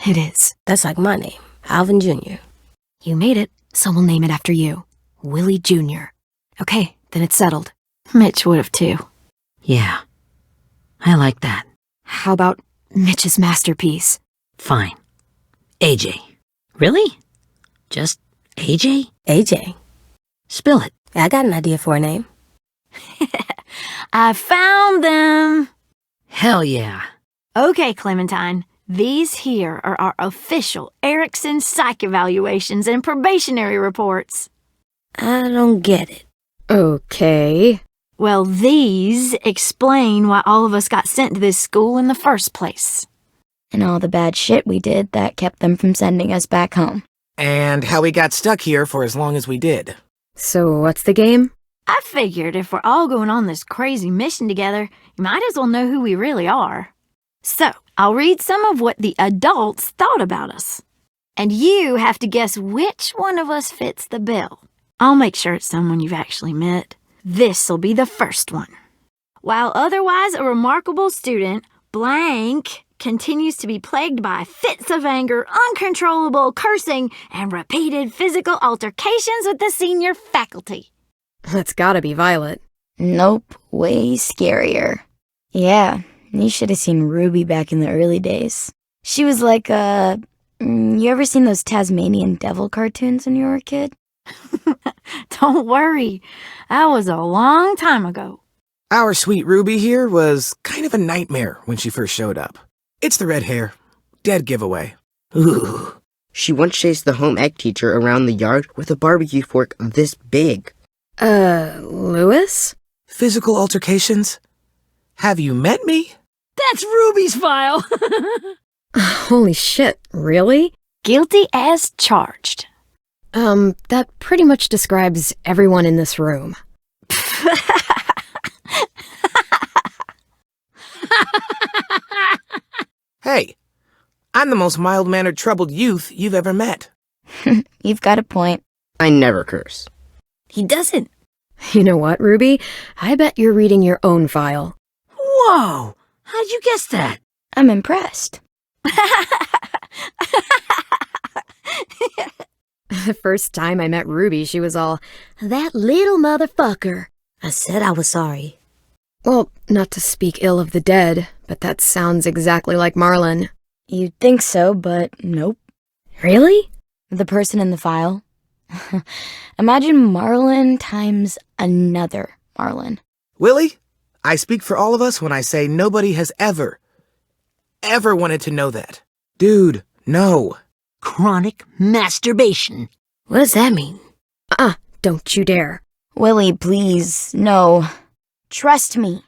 It is. That's like my name, Alvin Jr. You made it, so we'll name it after you. Willie Jr. Okay, then it's settled. Mitch would have too. Yeah, I like that. How about Mitch's masterpiece? Fine. AJ. Really? Just AJ? AJ. Spill it. I got an idea for a name. I found them! Hell yeah. Okay, Clementine. These here are our official Erickson psych evaluations and probationary reports. I don't get it. Okay. Well, these explain why all of us got sent to this school in the first place. And all the bad shit we did that kept them from sending us back home. And how we got stuck here for as long as we did. So what's the game? I figured if we're all going on this crazy mission together, you might as well know who we really are. So, I'll read some of what the adults thought about us. And you have to guess which one of us fits the bill. I'll make sure it's someone you've actually met. This'll be the first one. While otherwise a remarkable student, blank continues to be plagued by fits of anger, uncontrollable cursing, and repeated physical altercations with the senior faculty. That's gotta be Violet. Nope, way scarier. Yeah, you should have seen Ruby back in the early days. She was like you ever seen those Tasmanian devil cartoons when you were a kid? Don't worry, that was a long time ago. Our sweet Ruby here was kind of a nightmare when she first showed up. It's the red hair. Dead giveaway. Ooh. She once chased the home ec teacher around the yard with a barbecue fork this big. Lewis? Physical altercations? Have you met me? That's Ruby's file! Holy shit, really? Guilty as charged. That pretty much describes everyone in this room. Hey, I'm the most mild-mannered troubled youth you've ever met. You've got a point. I never curse. He doesn't. You know what, Ruby? I bet you're reading your own file. Whoa! How'd you guess that? I'm impressed. The first time I met Ruby, she was all, "That little motherfucker." I said I was sorry. Well, not to speak ill of the dead, but that sounds exactly like Marlon. You'd think so, but nope. Really? The person in the file. Imagine Marlon times another Marlon. Willie, I speak for all of us when I say nobody has ever wanted to know that. Dude, no. Chronic masturbation. What does that mean? Don't you dare. Willie, please, no. Trust me.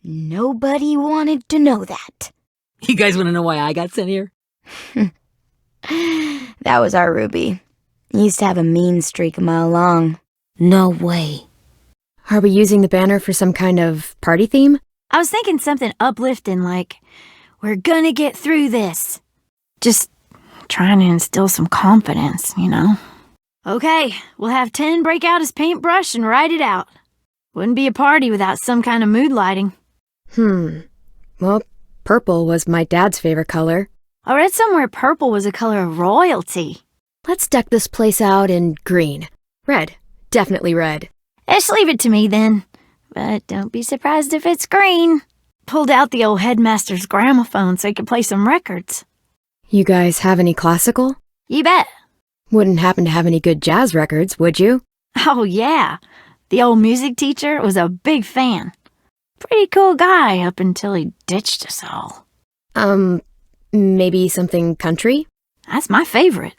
Nobody wanted to know that. You guys want to know why I got sent here? That was our Ruby. He used to have a mean streak a mile long. No way. Are we using the banner for some kind of party theme? I was thinking something uplifting like, we're gonna get through this. Just trying to instill some confidence, you know? Okay, we'll have 10 break out his paintbrush and write it out. Wouldn't be a party without some kind of mood lighting. Well, purple was my dad's favorite color. I read somewhere purple was a color of royalty. Let's deck this place out in green. Red. Definitely red. Just leave it to me then. But don't be surprised if it's green. Pulled out the old headmaster's gramophone so he could play some records. You guys have any classical? You bet. Wouldn't happen to have any good jazz records, would you? Oh, yeah. The old music teacher was a big fan. Pretty cool guy up until he ditched us all. Maybe something country? That's my favorite.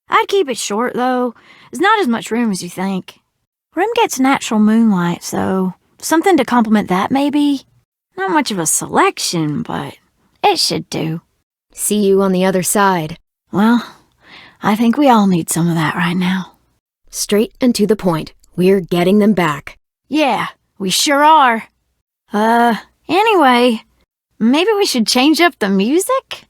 I'd keep it short, though. There's not as much room as you think. Room gets natural moonlight, so something to complement that, maybe. Not much of a selection, but it should do. See you on the other side. Well, I think we all need some of that right now. Straight and to the point. We're getting them back. Yeah, we sure are. Anyway, maybe we should change up the music?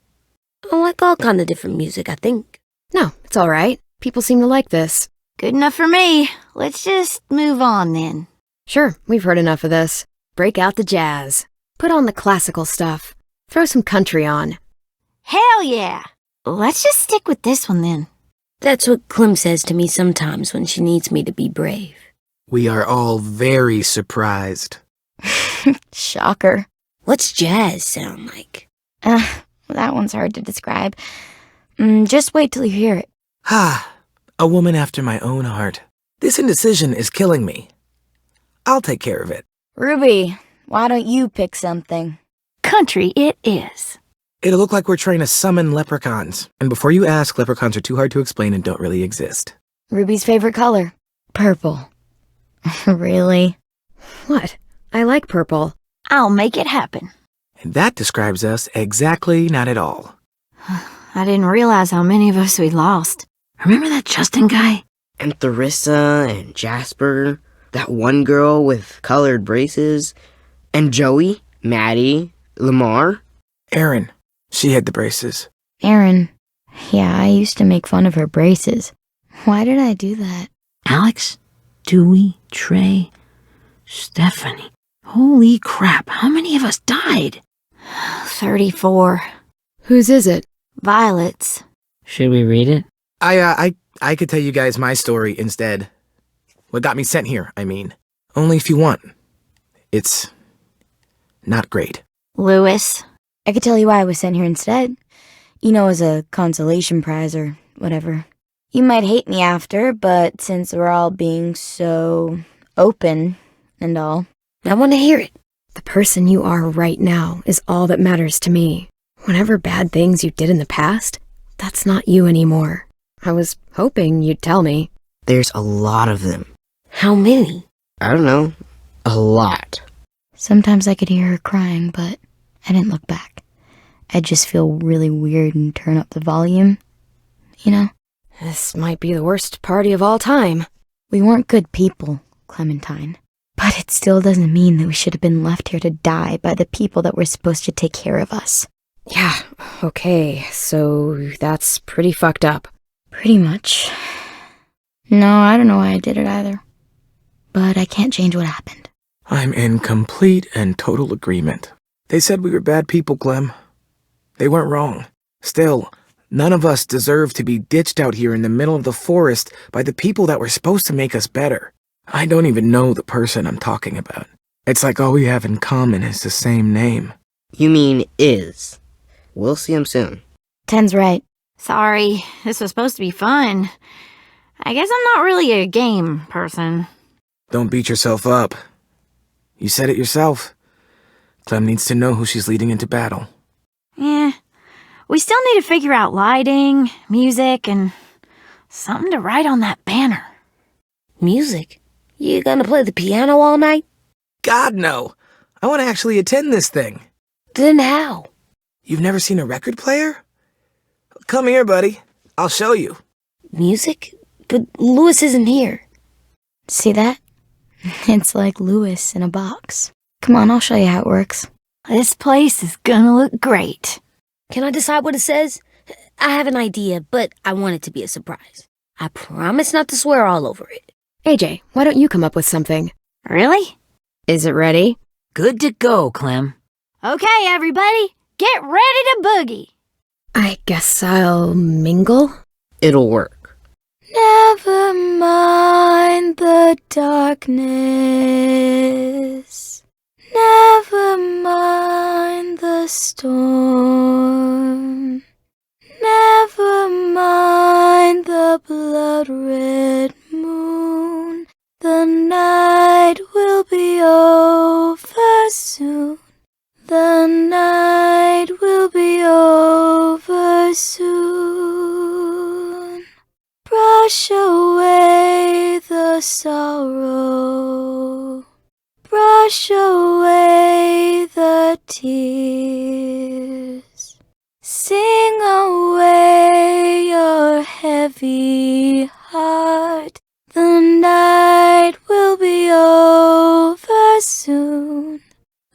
I like all kind of different music, I think. No, it's all right. People seem to like this. Good enough for me. Let's just move on then. Sure, we've heard enough of this. Break out the jazz. Put on the classical stuff. Throw some country on. Hell yeah! Let's just stick with this one then. That's what Clem says to me sometimes when she needs me to be brave. We are all very surprised. Shocker. What's jazz sound like? That one's hard to describe. Just wait till you hear it. A woman after my own heart. This indecision is killing me. I'll take care of it. Ruby, why don't you pick something? Country it is. It'll look like we're trying to summon leprechauns. And before you ask, leprechauns are too hard to explain and don't really exist. Ruby's favorite color. Purple. Really? What? I like purple. I'll make it happen. And that describes us exactly not at all. I didn't realize how many of us we lost. Remember that Justin guy? And Theresa and Jasper, that one girl with colored braces, and Joey, Maddie, Lamar. Erin, she had the braces. Erin. Yeah, I used to make fun of her braces. Why did I do that? Alex, Dewey, Trey, Stephanie. Holy crap, how many of us died? 34. Whose is it? Violet's. Should we read it? I could tell you guys my story instead. What got me sent here, I mean. Only if you want. It's not great. Lewis. I could tell you why I was sent here instead. You know, as a consolation prize or whatever. You might hate me after, but since we're all being so open and all. I want to hear it. The person you are right now is all that matters to me. Whatever bad things you did in the past, that's not you anymore. I was hoping you'd tell me. There's a lot of them. How many? I don't know. A lot. Sometimes I could hear her crying, but I didn't look back. I'd just feel really weird and turn up the volume. You know? This might be the worst party of all time. We weren't good people, Clementine. But it still doesn't mean that we should have been left here to die by the people that were supposed to take care of us. Yeah, okay, so that's pretty fucked up. Pretty much. No, I don't know why I did it either. But I can't change what happened. I'm in complete and total agreement. They said we were bad people, Clem. They weren't wrong. Still, none of us deserve to be ditched out here in the middle of the forest by the people that were supposed to make us better. I don't even know the person I'm talking about. It's like all we have in common is the same name. You mean is. We'll see him soon. Ten's right. Sorry, this was supposed to be fun. I guess I'm not really a game person. Don't beat yourself up. You said it yourself. Clem needs to know who she's leading into battle. Yeah, we still need to figure out lighting, music, and something to write on that banner. Music? You gonna play the piano all night? God, no. I want to actually attend this thing. Then how? You've never seen a record player? Come here, buddy. I'll show you. Music? But Lewis isn't here. See that? It's like Lewis in a box. Come on, I'll show you how it works. This place is gonna look great. Can I decide what it says? I have an idea, but I want it to be a surprise. I promise not to swear all over it. AJ, why don't you come up with something? Really? Is it ready? Good to go, Clem. Okay, everybody, get ready to boogie. I guess I'll mingle? It'll work. Never mind the darkness. Never mind the storm. Never mind the blood-red moon. The night will be over soon. The night will be over soon. Brush away the sorrow. Brush away the tears. Sing away your heavy heart. The night will be over soon.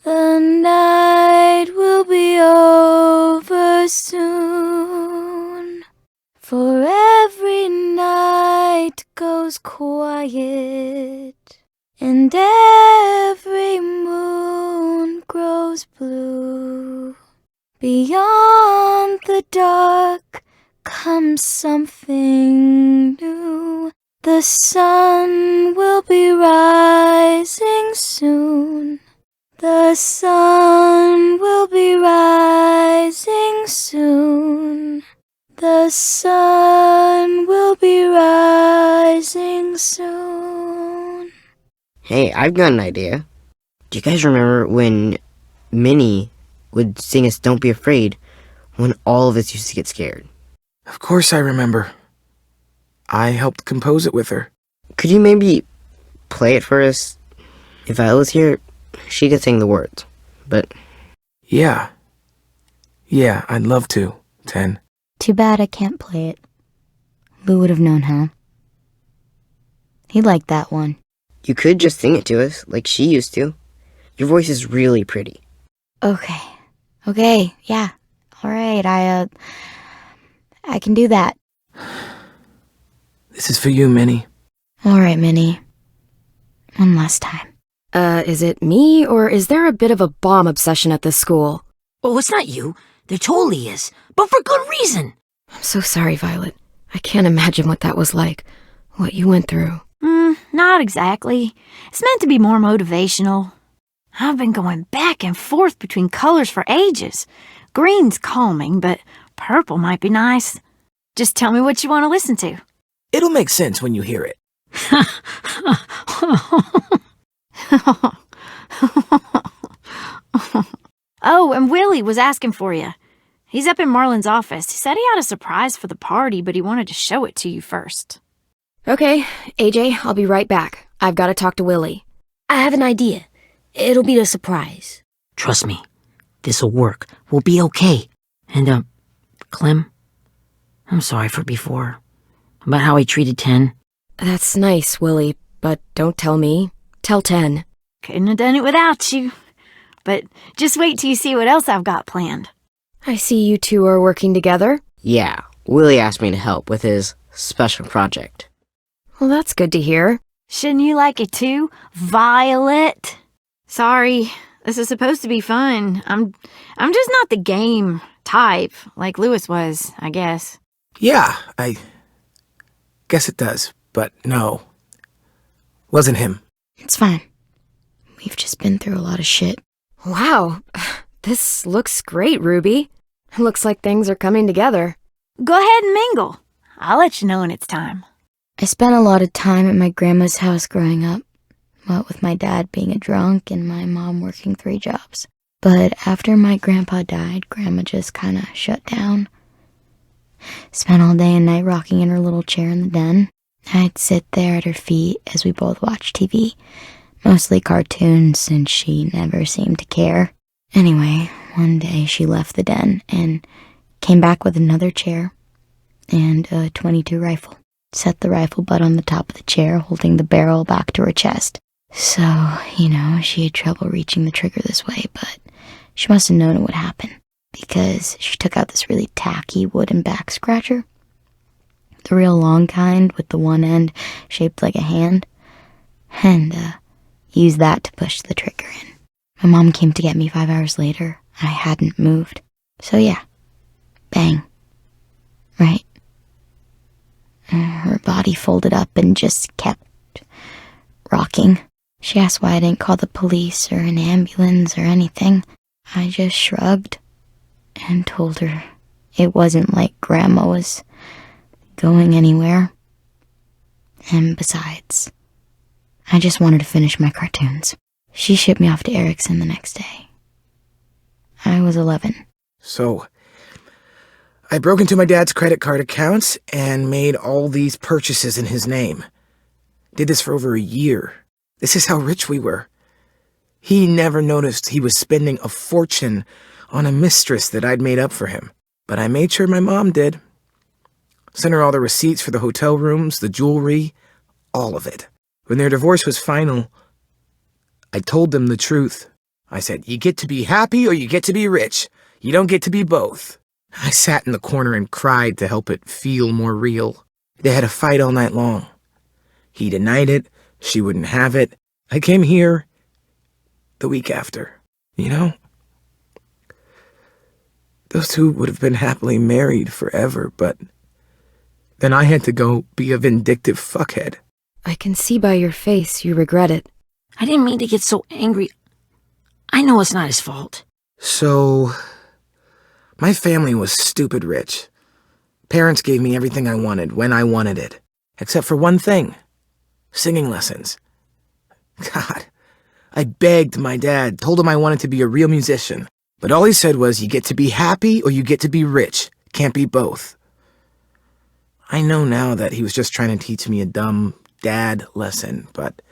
The night will be over soon. For every night goes quiet, and every moon grows blue. Beyond the dark comes something new. The sun will be rising soon. The sun will be rising soon. The sun will be rising soon. Hey, I've got an idea. Do you guys remember when Minnie would sing us Don't Be Afraid when all of us used to get scared? Of course I remember. I helped compose it with her. Could you maybe play it for us? If Viola's here, she could sing the words, but... Yeah, I'd love to, 10. Too bad I can't play it. Lou would have known how. He liked that one. You could just sing it to us, like she used to. Your voice is really pretty. Okay, yeah. Alright, I can do that. This is for you, Minnie. Alright, Minnie. One last time. Is it me, or is there a bit of a bomb obsession at this school? Oh, it's not you. There totally is. But for good reason. I'm so sorry, Violet. I can't imagine what that was like. What you went through. Not exactly. It's meant to be more motivational. I've been going back and forth between colors for ages. Green's calming, but purple might be nice. Just tell me what you want to listen to. It'll make sense when you hear it. Oh, and Willie was asking for you. He's up in Marlon's office. He said he had a surprise for the party, but he wanted to show it to you first. Okay, AJ, I'll be right back. I've got to talk to Willie. I have an idea. It'll be a surprise. Trust me. This'll work. We'll be okay. And, Clem, I'm sorry for before. About how I treated 10. That's nice, Willie, but don't tell me. Tell 10. Couldn't have done it without you. But just wait till you see what else I've got planned. I see you two are working together. Yeah, Willie asked me to help with his special project. Well, that's good to hear. Shouldn't you like it too, Violet? Sorry, this is supposed to be fun. I'm just not the game type like Lewis was, I guess. Yeah, I guess it does, but no. Wasn't him. It's fine. We've just been through a lot of shit. Wow, this looks great, Ruby. Looks like things are coming together. Go ahead and mingle. I'll let you know when it's time. I spent a lot of time at my grandma's house growing up, what with my dad being a drunk and my mom working 3 jobs. But after my grandpa died, Grandma just kind of shut down. Spent all day and night rocking in her little chair in the den. I'd sit there at her feet as we both watched TV, mostly cartoons since she never seemed to care. Anyway, one day she left the den and came back with another chair and a .22 rifle. Set the rifle butt on the top of the chair, holding the barrel back to her chest. So, she had trouble reaching the trigger this way, but she must have known it would happen, because she took out this really tacky wooden back scratcher. The real long kind with the one end shaped like a hand, and used that to push the trigger in. My mom came to get me 5 hours later. I hadn't moved. So yeah, bang. Right. Her body folded up and just kept rocking. She asked why I didn't call the police or an ambulance or anything. I just shrugged and told her it wasn't like Grandma was going anywhere. And besides, I just wanted to finish my cartoons. She shipped me off to Erickson the next day. I was 11. So, I broke into my dad's credit card accounts and made all these purchases in his name. Did this for over a year. This is how rich we were. He never noticed he was spending a fortune on a mistress that I'd made up for him. But I made sure my mom did. Sent her all the receipts for the hotel rooms, the jewelry, all of it. When their divorce was final, I told them the truth. I said, you get to be happy or you get to be rich. You don't get to be both. I sat in the corner and cried to help it feel more real. They had a fight all night long. He denied it. She wouldn't have it. I came here the week after. Those two would have been happily married forever, but then I had to go be a vindictive fuckhead. I can see by your face you regret it. I didn't mean to get so angry. I know it's not his fault. So, my family was stupid rich. Parents gave me everything I wanted when I wanted it, except for one thing: singing lessons. God, I begged my dad, told him I wanted to be a real musician, but all he said was, you get to be happy or you get to be rich. Can't be both. I know now that he was just trying to teach me a dumb dad lesson, but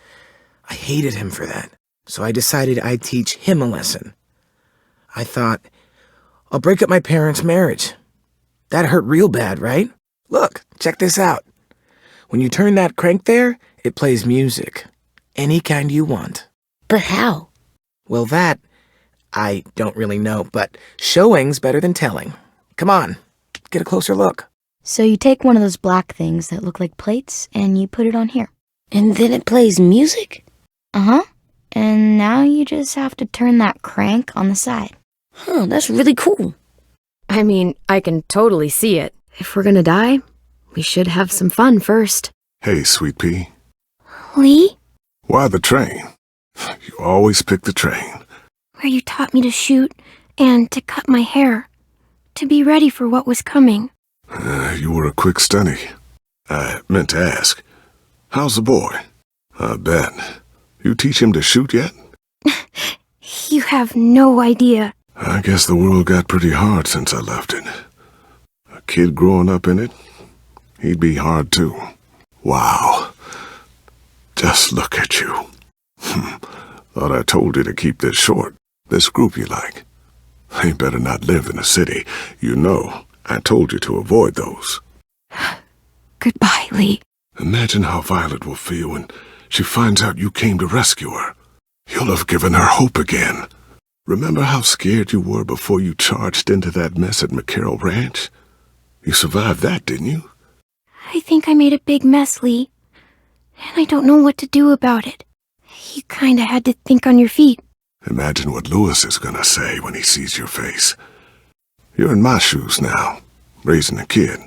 I hated him for that. So I decided I'd teach him a lesson. I thought, I'll break up my parents' marriage. That hurt real bad, right? Look, check this out. When you turn that crank there, it plays music. Any kind you want. But how? Well, that, I don't really know, but showing's better than telling. Come on, get a closer look. So you take one of those black things that look like plates and you put it on here. And then it plays music? Uh-huh. And now you just have to turn that crank on the side. Huh, that's really cool. I mean, I can totally see it. If we're gonna die, we should have some fun first. Hey, Sweet Pea. Lee? Why the train? You always pick the train. Where you taught me to shoot and to cut my hair. To be ready for what was coming. You were a quick study. I meant to ask, how's the boy? I bet. You teach him to shoot yet? You have no idea. I guess the world got pretty hard since I left it. A kid growing up in it, he'd be hard too. Wow. Just look at you. Thought I told you to keep this short. This group you like. They better not live in the city. You know, I told you to avoid those. Goodbye, Lee. Imagine how Violet will feel when she finds out you came to rescue her. You'll have given her hope again. Remember how scared you were before you charged into that mess at McCarroll Ranch? You survived that, didn't you? I think I made a big mess, Lee. And I don't know what to do about it. You kinda had to think on your feet. Imagine what Lewis is gonna say when he sees your face. You're in my shoes now, raising a kid.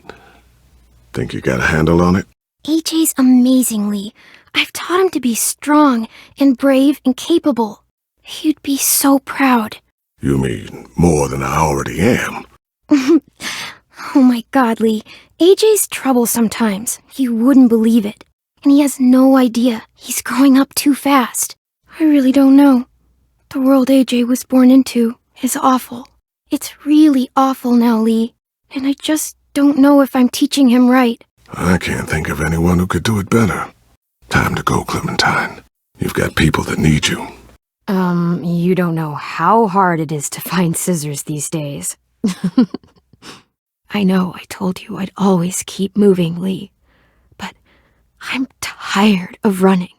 Think you got a handle on it? AJ's amazing, Lee. I've taught him to be strong and brave and capable. He'd be so proud. You mean more than I already am? Oh my God, Lee. AJ's trouble sometimes. You wouldn't believe it. And he has no idea. He's growing up too fast. I really don't know. The world AJ was born into is awful. It's really awful now, Lee. And I just don't know if I'm teaching him right. I can't think of anyone who could do it better. Time to go, Clementine. You've got people that need you. You don't know how hard it is to find scissors these days. I know I told you I'd always keep moving, Lee. But I'm tired of running.